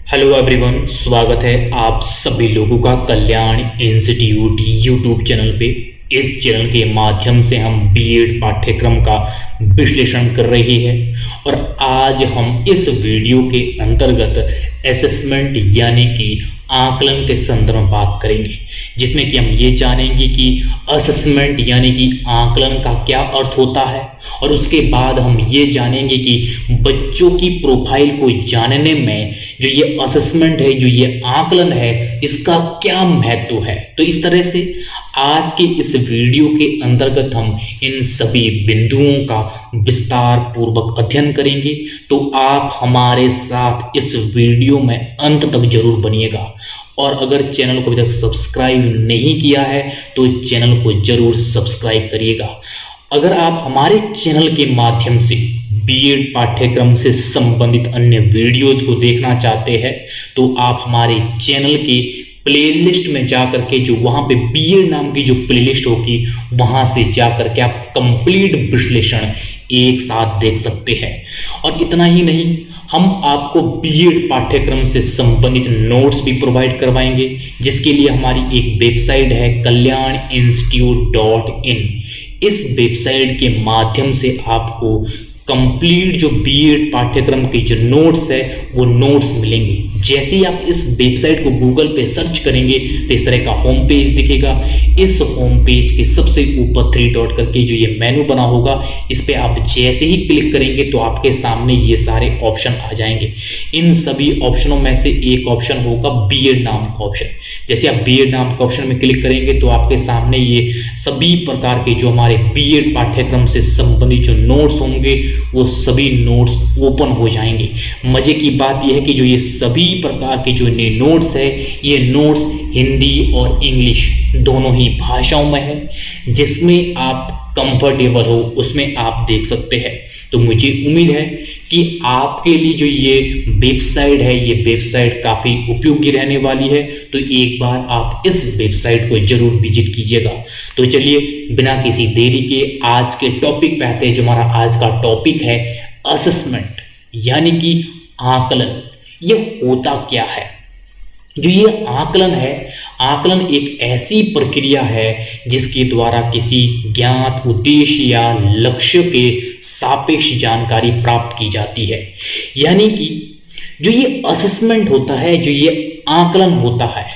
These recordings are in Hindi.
हेलो एवरीवन, स्वागत है आप सभी लोगों का कल्याण इंस्टीट्यूट यूट्यूब चैनल पे। इस चैनल के माध्यम से हम बीएड पाठ्यक्रम का विश्लेषण कर रहे हैं और आज हम इस वीडियो के अंतर्गत असेसमेंट यानी कि आकलन के संदर्भ में बात करेंगे, जिसमें कि हम ये जानेंगे कि असेसमेंट यानी कि आकलन का क्या अर्थ होता है और उसके बाद हम ये जानेंगे कि बच्चों की प्रोफाइल को जानने में जो ये असेसमेंट है, जो ये आकलन है, इसका क्या महत्व है। तो इस तरह से आज के इस वीडियो के अंतर्गत हम इन सभी बिंदुओं का विस्तार पूर्वक अध्ययन करेंगे। तो आप हमारे साथ इस वीडियो में अंत तक जरूर बनिएगा और अगर चैनल को अभी तक सब्सक्राइब नहीं किया है तो चैनल को जरूर सब्सक्राइब करिएगा। अगर आप हमारे चैनल के माध्यम से बीएड पाठ्यक्रम से संबंधित अन्य वीडियोज को देखना चाहते हैं तो आप हमारे चैनल के प्लेलिस्ट में जाकर के, जो वहां पे बीएड नाम की जो प्लेलिस्ट होगी, वहां से जाकर के आप कंप्लीट विश्लेषण एक साथ देख सकते हैं। और इतना ही नहीं, हम आपको बीएड पाठ्यक्रम से संबंधित नोट्स भी प्रोवाइड करवाएंगे, जिसके लिए हमारी एक वेबसाइट है kalyaninstitute.in। इस वेबसाइट के माध्यम से आपको कंप्लीट जो बीएड पाठ्यक्रम के जो नोट्स है वो नोट्स मिलेंगे। जैसे ही आप इस वेबसाइट को गूगल पे सर्च करेंगे तो इस तरह का होम पेज दिखेगा। इस होम पेज के सबसे ऊपर 3 डॉट करके जो ये मेनू बना होगा, इस पे आप जैसे ही क्लिक करेंगे तो आपके सामने ये सारे ऑप्शन आ जाएंगे। इन सभी ऑप्शनों में से एक ऑप्शन होगा बीएड नाम का ऑप्शन। जैसे आप बीएड नाम के ऑप्शन में क्लिक करेंगे तो आपके सामने ये सभी प्रकार के जो हमारे बीएड पाठ्यक्रम से संबंधित जो नोट्स होंगे वो सभी नोट्स ओपन हो जाएंगे। मजे की बात यह है कि जो ये सभी प्रकार के जो नोट्स है, ये नोट्स हिंदी और इंग्लिश दोनों ही भाषाओं में है। जिसमें आप कंफर्टेबल हो उसमें आप देख सकते हैं। तो मुझे उम्मीद है कि आपके लिए जो ये वेबसाइट है, ये वेबसाइट काफ़ी उपयोगी रहने वाली है। तो एक बार आप इस वेबसाइट को जरूर विजिट कीजिएगा। तो चलिए बिना किसी देरी के आज के टॉपिक पे आते हैं। जो हमारा आज का टॉपिक है असेसमेंट यानी कि आकलन। ये होता क्या है? जो ये आकलन है, आकलन एक ऐसी प्रक्रिया है जिसके द्वारा किसी ज्ञात उद्देश्य या लक्ष्य के सापेक्ष जानकारी प्राप्त की जाती है। यानी कि जो ये असेसमेंट होता है, जो ये आकलन होता है,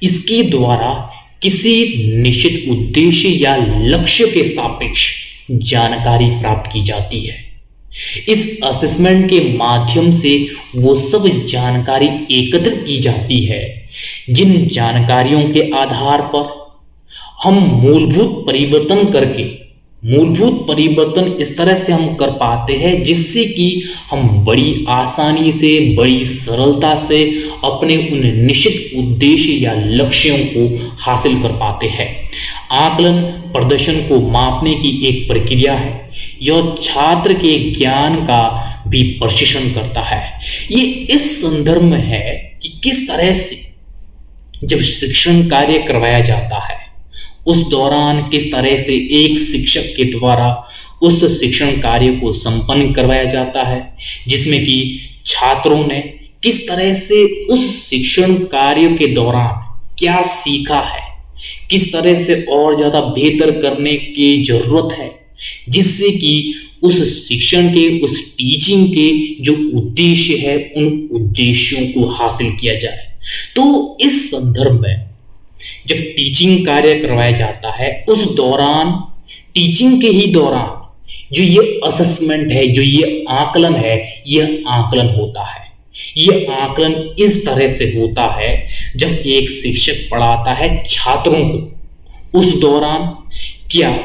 इसके द्वारा किसी निश्चित उद्देश्य या लक्ष्य के सापेक्ष जानकारी प्राप्त की जाती है। इस असेसमेंट के माध्यम से वो सब जानकारी एकत्रित की जाती है जिन जानकारियों के आधार पर हम मूलभूत परिवर्तन इस तरह से हम कर पाते हैं जिससे कि हम बड़ी आसानी से, बड़ी सरलता से अपने उन निश्चित उद्देश्य या लक्ष्यों को हासिल कर पाते हैं। आकलन प्रदर्शन को मापने की एक प्रक्रिया है। यह छात्र के ज्ञान का भी प्रशिक्षण करता है। ये इस संदर्भ में है कि किस तरह से जब शिक्षण कार्य करवाया जाता है उस दौरान किस तरह से एक शिक्षक के द्वारा उस शिक्षण कार्य को संपन्न करवाया जाता है, जिसमें कि छात्रों ने किस तरह से उस शिक्षण कार्य के दौरान क्या सीखा है, किस तरह से और ज़्यादा बेहतर करने की जरूरत है, जिससे कि उस शिक्षण के, उस टीचिंग के जो उद्देश्य है, उन उद्देश्यों को हासिल किया जाए। तो इस संदर्भ में जब टीचिंग कार्य करवाया जाता है उस दौरान, टीचिंग के ही दौरान जो ये असेसमेंट है, जो ये आकलन है, यह आकलन होता है। यह आकलन इस तरह से होता है जब एक शिक्षक पढ़ाता है छात्रों को, उस दौरान क्या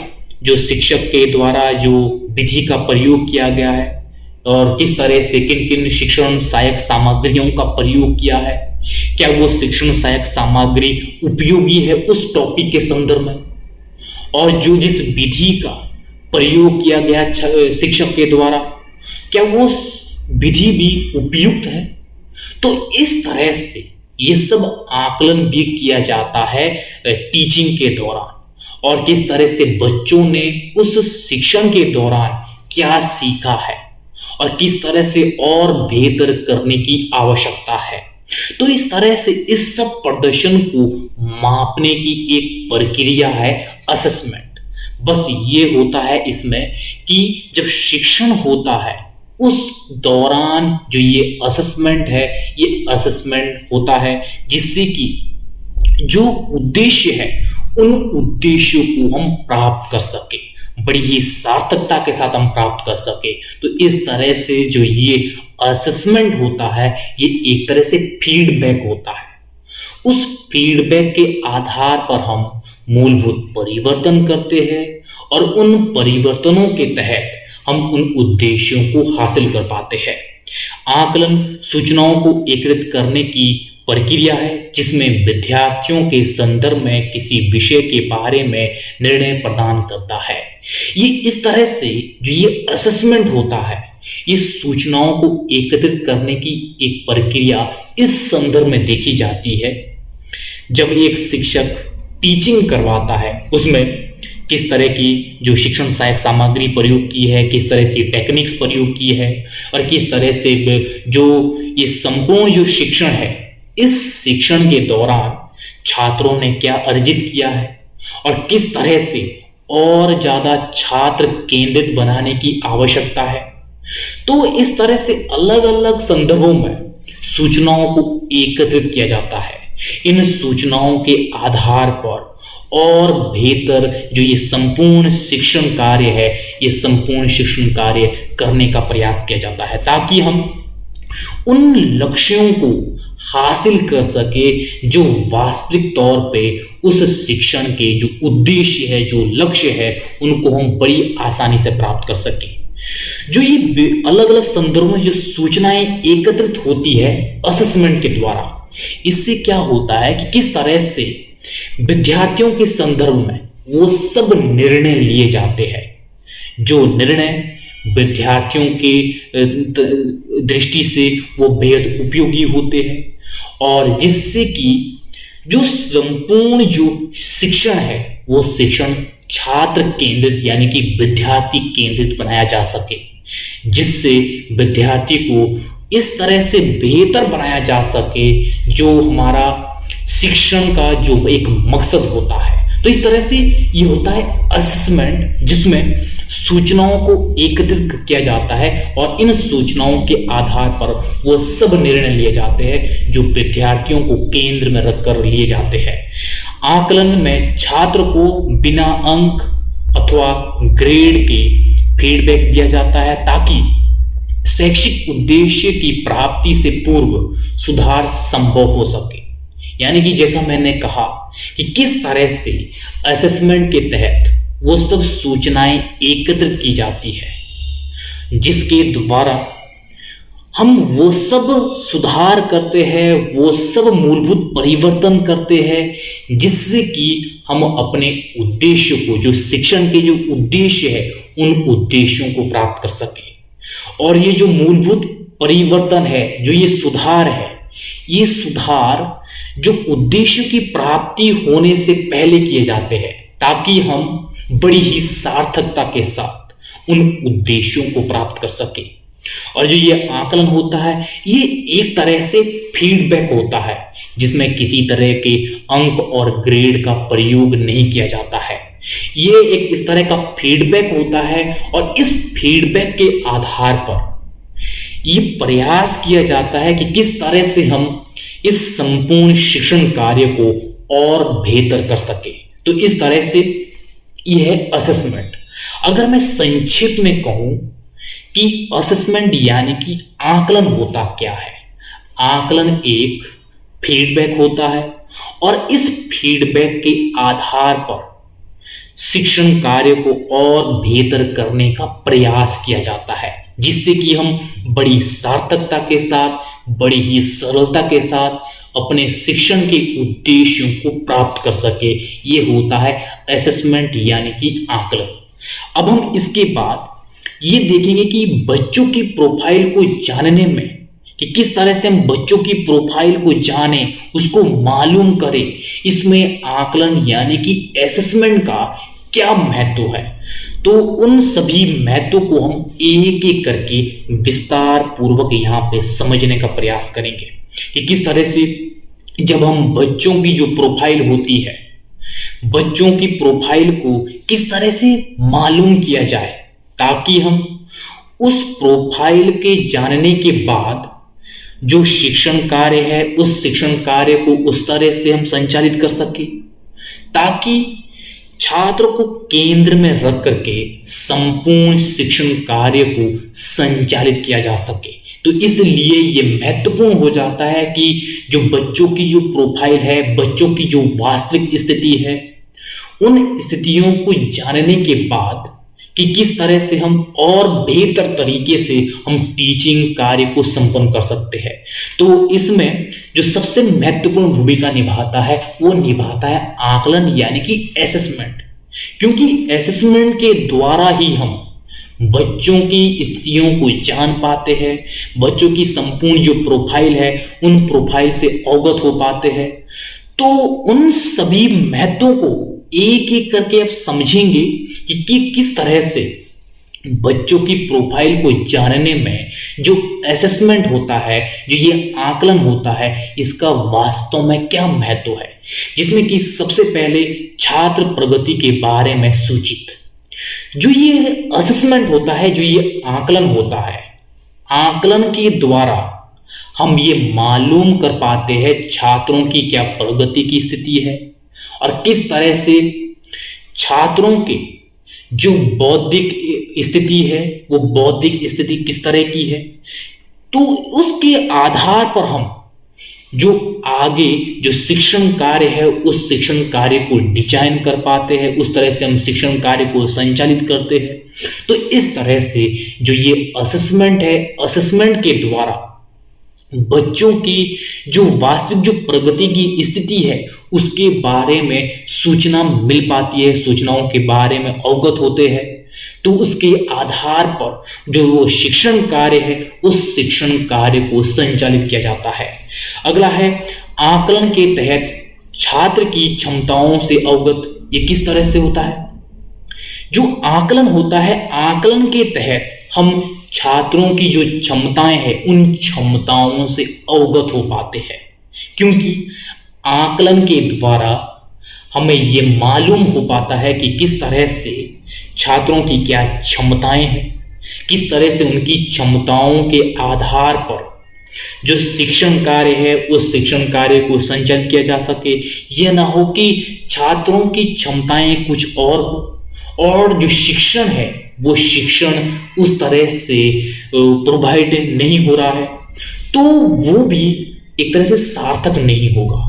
जो शिक्षक के द्वारा जो विधि का प्रयोग किया गया है और किस तरह से किन किन शिक्षण सहायक सामग्रियों का प्रयोग किया है, क्या वो शिक्षण सहायक सामग्री उपयोगी है उस टॉपिक के संदर्भ में, और जो जिस विधि का प्रयोग किया गया शिक्षक के द्वारा, क्या वो विधि भी उपयुक्त है। तो इस तरह से ये सब आकलन भी किया जाता है टीचिंग के दौरान, और किस तरह से बच्चों ने उस शिक्षण के दौरान क्या सीखा है और किस तरह से और बेहतर करने की आवश्यकता है। तो इस तरह से इस सब प्रदर्शन को मापने की एक प्रक्रिया है असेसमेंट। बस ये होता है इसमें कि जब शिक्षण होता है उस दौरान जो ये असेसमेंट है, ये असेसमेंट होता है जिससे कि जो उद्देश्य है उन उद्देश्यों को हम प्राप्त कर सके, बड़ी ही सार्थकता के साथ हम प्राप्त कर सके। तो इस तरह से जो ये असेसमेंट होता है ये एक तरह से फीडबैक होता है। उस फीडबैक के आधार पर हम मूलभूत परिवर्तन करते हैं और उन परिवर्तनों के तहत हम उन उद्देश्यों को हासिल कर पाते हैं। आकलन सूचनाओं को एकत्रित करने की प्रक्रिया है जिसमें विद्यार्थियों के संदर्भ में किसी विषय के बारे में निर्णय प्रदान करता है। ये इस तरह से जो ये असेसमेंट होता है, ये सूचनाओं को एकत्रित करने की एक प्रक्रिया इस संदर्भ में देखी जाती है जब एक शिक्षक टीचिंग करवाता है, उसमें किस तरह की जो शिक्षण सहायक सामग्री प्रयोग की है, किस तरह से टेक्निक्स प्रयोग की है और किस तरह से जो ये संपूर्ण जो शिक्षण है, इस शिक्षण के दौरान छात्रों ने क्या अर्जित किया है और किस तरह से और ज्यादा छात्र केंद्रित बनाने की आवश्यकता है। तो इस तरह से अलग अलग संदर्भों में सूचनाओं को एकत्रित किया जाता है। इन सूचनाओं के आधार पर और बेहतर जो ये संपूर्ण शिक्षण कार्य है, ये संपूर्ण शिक्षण कार्य करने का प्रयास किया जाता है ताकि हम उन लक्ष्यों को हासिल कर सके जो वास्तविक तौर पे उस शिक्षण के जो उद्देश्य है, जो लक्ष्य है, उनको हम बड़ी आसानी से प्राप्त कर सके। जो ये अलग अलग संदर्भों में जो सूचनाएं एकत्रित होती है असेसमेंट के द्वारा, इससे क्या होता है कि किस तरह से विद्यार्थियों के संदर्भ में वो सब निर्णय लिए जाते हैं जो निर्णय विद्यार्थियों के दृष्टि से वो बेहद उपयोगी होते हैं और जिससे कि जो संपूर्ण जो शिक्षण है वो शिक्षण छात्र केंद्रित यानी कि विद्यार्थी केंद्रित बनाया जा सके, जिससे विद्यार्थी को इस तरह से बेहतर बनाया जा सके जो हमारा शिक्षण का जो एक मकसद होता है। तो इस तरह से ये होता है असेसमेंट जिसमें सूचनाओं को एकत्रित किया जाता है और इन सूचनाओं के आधार पर वो सब निर्णय लिए जाते हैं जो विद्यार्थियों को केंद्र में रखकर लिए जाते हैं। आकलन में छात्र को बिना अंक अथवा ग्रेड के फीडबैक दिया जाता है ताकि शैक्षिक उद्देश्य की प्राप्ति से पूर्व सुधार संभव हो सके। यानी कि जैसा मैंने कहा कि किस तरह से असेसमेंट के तहत वो सब सूचनाएं एकत्रित की जाती है जिसके द्वारा हम वो सब सुधार करते हैं, वो सब मूलभूत परिवर्तन करते हैं जिससे कि हम अपने उद्देश्य को, जो शिक्षण के जो उद्देश्य है, उन उद्देश्यों को प्राप्त कर सके। और ये जो मूलभूत परिवर्तन है, जो ये सुधार है, ये सुधार जो उद्देश्य की प्राप्ति होने से पहले किए जाते हैं ताकि हम बड़ी ही सार्थकता के साथ उन उद्देश्यों को प्राप्त कर सके। और जो ये आकलन होता है ये एक तरह से फीडबैक होता है जिसमें किसी तरह के अंक और ग्रेड का प्रयोग नहीं किया जाता है। ये एक इस तरह का फीडबैक होता है और इस फीडबैक के आधार पर ये प्रयास किया जाता है कि किस तरह से हम इस संपूर्ण शिक्षण कार्य को और बेहतर कर सके। तो इस तरह से यह है असेसमेंट। अगर मैं संक्षिप्त में कहूं कि असेसमेंट यानी कि आकलन होता क्या है, आकलन एक फीडबैक होता है और इस फीडबैक के आधार पर शिक्षण कार्य को और बेहतर करने का प्रयास किया जाता है जिससे कि हम बड़ी सार्थकता के साथ, बड़ी ही सरलता के साथ अपने शिक्षण के उद्देश्यों को प्राप्त कर सके। ये होता है असेसमेंट यानी कि आकलन। अब हम इसके बाद ये देखेंगे कि बच्चों की प्रोफाइल को जानने में कि किस तरह से हम बच्चों की प्रोफाइल को जानें, उसको मालूम करें, इसमें आकलन यानी कि असेसमेंट का क्या महत्व है। तो उन सभी महत्वों को हम एक एक करके विस्तार पूर्वक यहाँ पे समझने का प्रयास करेंगे कि किस तरह से जब हम बच्चों की जो प्रोफाइल होती है, बच्चों की प्रोफाइल को किस तरह से मालूम किया जाए ताकि हम उस प्रोफाइल के जानने के बाद जो शिक्षण कार्य है उस शिक्षण कार्य को उस तरह से हम संचालित कर सके ताकि छात्र को केंद्र में रख करके संपूर्ण शिक्षण कार्य को संचालित किया जा सके। तो इसलिए ये महत्वपूर्ण हो जाता है कि जो बच्चों की जो प्रोफाइल है, बच्चों की जो वास्तविक स्थिति है, उन स्थितियों को जानने के बाद कि किस तरह से हम और बेहतर तरीके से हम टीचिंग कार्य को संपन्न कर सकते हैं। तो इसमें जो सबसे महत्वपूर्ण भूमिका निभाता है वो निभाता है आकलन यानी कि असेसमेंट, क्योंकि असेसमेंट के द्वारा ही हम बच्चों की स्थितियों को जान पाते हैं, बच्चों की संपूर्ण जो प्रोफाइल है उन प्रोफाइल से अवगत हो पाते हैं। तो उन सभी महत्वों को एक एक करके आप समझेंगे कि किस तरह से बच्चों की प्रोफाइल को जानने में जो असेसमेंट होता है, जो ये आकलन होता है, इसका वास्तव में क्या महत्व है। जिसमें कि सबसे पहले छात्र प्रगति के बारे में सूचित जो ये असेसमेंट होता है, जो ये आकलन होता है, आकलन के द्वारा हम ये मालूम कर पाते हैं छात्रों की क्या प्रगति की स्थिति है और किस तरह से छात्रों के जो बौद्धिक स्थिति है वो बौद्धिक स्थिति किस तरह की है। तो उसके आधार पर हम जो आगे जो शिक्षण कार्य है उस शिक्षण कार्य को डिजाइन कर पाते हैं, उस तरह से हम शिक्षण कार्य को संचालित करते हैं। तो इस तरह से जो ये असेसमेंट है, असेसमेंट के द्वारा बच्चों की जो वास्तविक जो प्रगति की स्थिति है उसके बारे में सूचना मिल पाती है, सूचनाओं के बारे में अवगत होते हैं। तो उसके आधार पर जो वो शिक्षण कार्य है उस शिक्षण कार्य को संचालित किया जाता है। अगला है आकलन के तहत छात्र की क्षमताओं से अवगत। ये किस तरह से होता है? जो आकलन होता है, आकलन के तहत हम छात्रों की जो क्षमताएं हैं उन क्षमताओं से अवगत हो पाते हैं, क्योंकि आकलन के द्वारा हमें ये मालूम हो पाता है कि किस तरह से छात्रों की क्या क्षमताएं हैं, किस तरह से उनकी क्षमताओं के आधार पर जो शिक्षण कार्य है उस शिक्षण कार्य को संचालित किया जा सके। यह ना हो कि छात्रों की क्षमताएं कुछ और हो और जो शिक्षण है वो शिक्षण उस तरह से प्रोवाइड नहीं हो रहा है तो वो भी एक तरह से सार्थक नहीं होगा।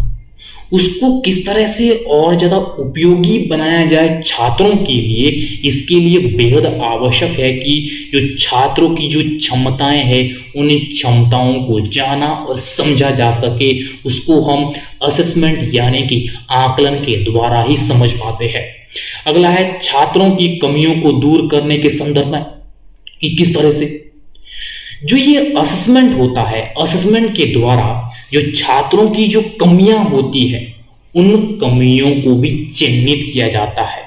उसको किस तरह से और ज़्यादा उपयोगी बनाया जाए छात्रों के लिए, इसके लिए बेहद आवश्यक है कि जो छात्रों की जो क्षमताएं हैं उन क्षमताओं को जाना और समझा जा सके। उसको हम असेसमेंट यानी कि आकलन के द्वारा ही समझ पाते हैं। अगला है छात्रों की कमियों को दूर करने के संदर्भ में कि किस तरह से जो ये असेसमेंट होता है, असेसमेंट के द्वारा जो छात्रों की जो कमियां होती है उन कमियों को भी चिन्हित किया जाता है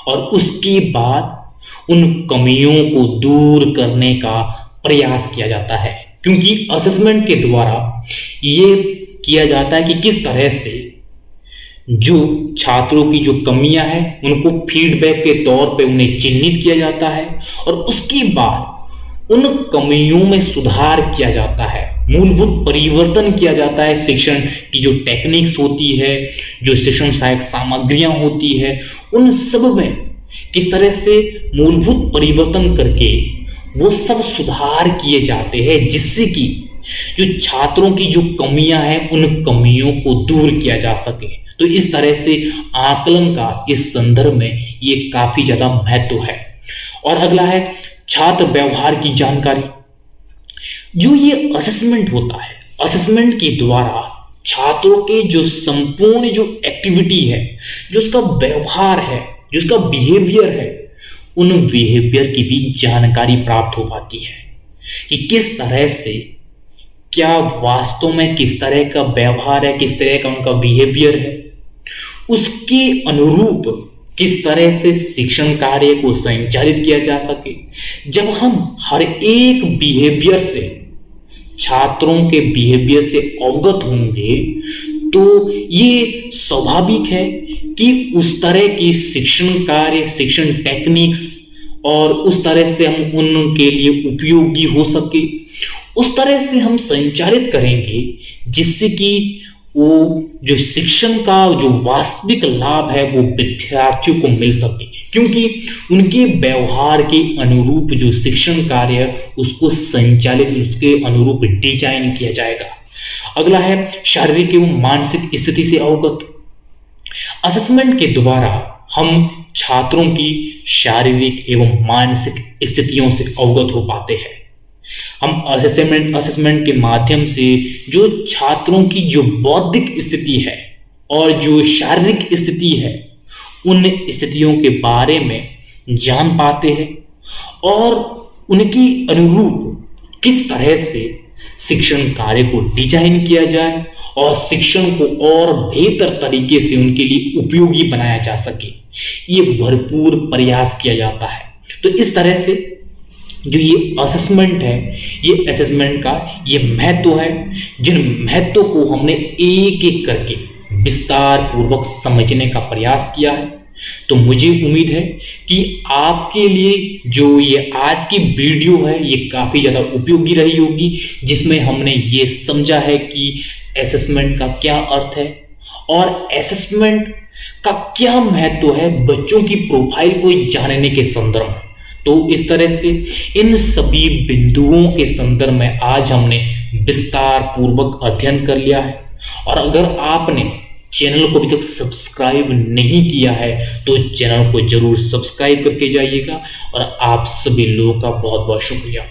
और उसके बाद उन कमियों को दूर करने का प्रयास किया जाता है, क्योंकि असेसमेंट के द्वारा ये किया जाता है कि किस तरह से जो छात्रों की जो कमियां हैं उनको फीडबैक के तौर पे उन्हें चिन्हित किया जाता है और उसके बाद उन कमियों में सुधार किया जाता है, मूलभूत परिवर्तन किया जाता है। शिक्षण की जो टेक्निक्स होती है, जो शिक्षण सहायक सामग्रियां होती है, उन सब में किस तरह से मूलभूत परिवर्तन करके वो सब सुधार किए जाते हैं जिससे कि जो छात्रों की जो कमियां हैं उन कमियों को दूर किया जा सके। तो इस तरह से आकलन का इस संदर्भ में ये काफी ज्यादा महत्व है। और अगला है छात्र व्यवहार की जानकारी। जो ये असेसमेंट होता है, असेसमेंट के द्वारा छात्रों के जो संपूर्ण जो एक्टिविटी है, जो उसका व्यवहार है, जो उसका बिहेवियर है, उन बिहेवियर की भी जानकारी प्राप्त हो पाती है कि किस तरह से क्या वास्तव में किस तरह का व्यवहार है, किस तरह का उनका बिहेवियर है। उसके अनुरूप किस तरह से शिक्षण कार्य को संचालित किया जा सके। जब हम हर एक बिहेवियर से, छात्रों के बिहेवियर से अवगत होंगे तो ये स्वाभाविक है कि उस तरह की शिक्षण कार्य, शिक्षण टेक्निक्स और उस तरह से हम उनके लिए उपयोगी हो सके, उस तरह से हम संचालित करेंगे जिससे कि वो जो शिक्षण का जो वास्तविक लाभ है वो विद्यार्थियों को मिल सके, क्योंकि उनके व्यवहार के अनुरूप जो शिक्षण कार्य है उसको संचालित, उसके अनुरूप डिजाइन किया जाएगा। अगला है शारीरिक एवं मानसिक स्थिति से अवगत। असेसमेंट के द्वारा हम छात्रों की शारीरिक एवं मानसिक स्थितियों से अवगत हो पाते हैं। हम असेसमेंट के माध्यम से जो छात्रों की जो बौद्धिक स्थिति है और जो शारीरिक स्थिति है उन स्थितियों के बारे में जान पाते हैं और उनकी अनुरूप किस तरह से शिक्षण कार्य को डिजाइन किया जाए और शिक्षण को और बेहतर तरीके से उनके लिए उपयोगी बनाया जा सके, ये भरपूर प्रयास किया जाता है। तो इस तरह से जो ये असेसमेंट है, ये असेसमेंट का ये महत्व है, जिन महत्व को हमने एक एक करके विस्तार पूर्वक समझने का प्रयास किया है। तो मुझे उम्मीद है कि आपके लिए जो ये आज की वीडियो है ये काफ़ी ज़्यादा उपयोगी रही होगी, जिसमें हमने ये समझा है कि असेसमेंट का क्या अर्थ है और असेसमेंट का क्या महत्व है बच्चों की प्रोफाइल को जानने के संदर्भ में। तो इस तरह से इन सभी बिंदुओं के संदर्भ में आज हमने विस्तार पूर्वक अध्ययन कर लिया है। और अगर आपने चैनल को अभी तक सब्सक्राइब नहीं किया है तो चैनल को जरूर सब्सक्राइब करके जाइएगा। और आप सभी लोगों का बहुत बहुत शुक्रिया।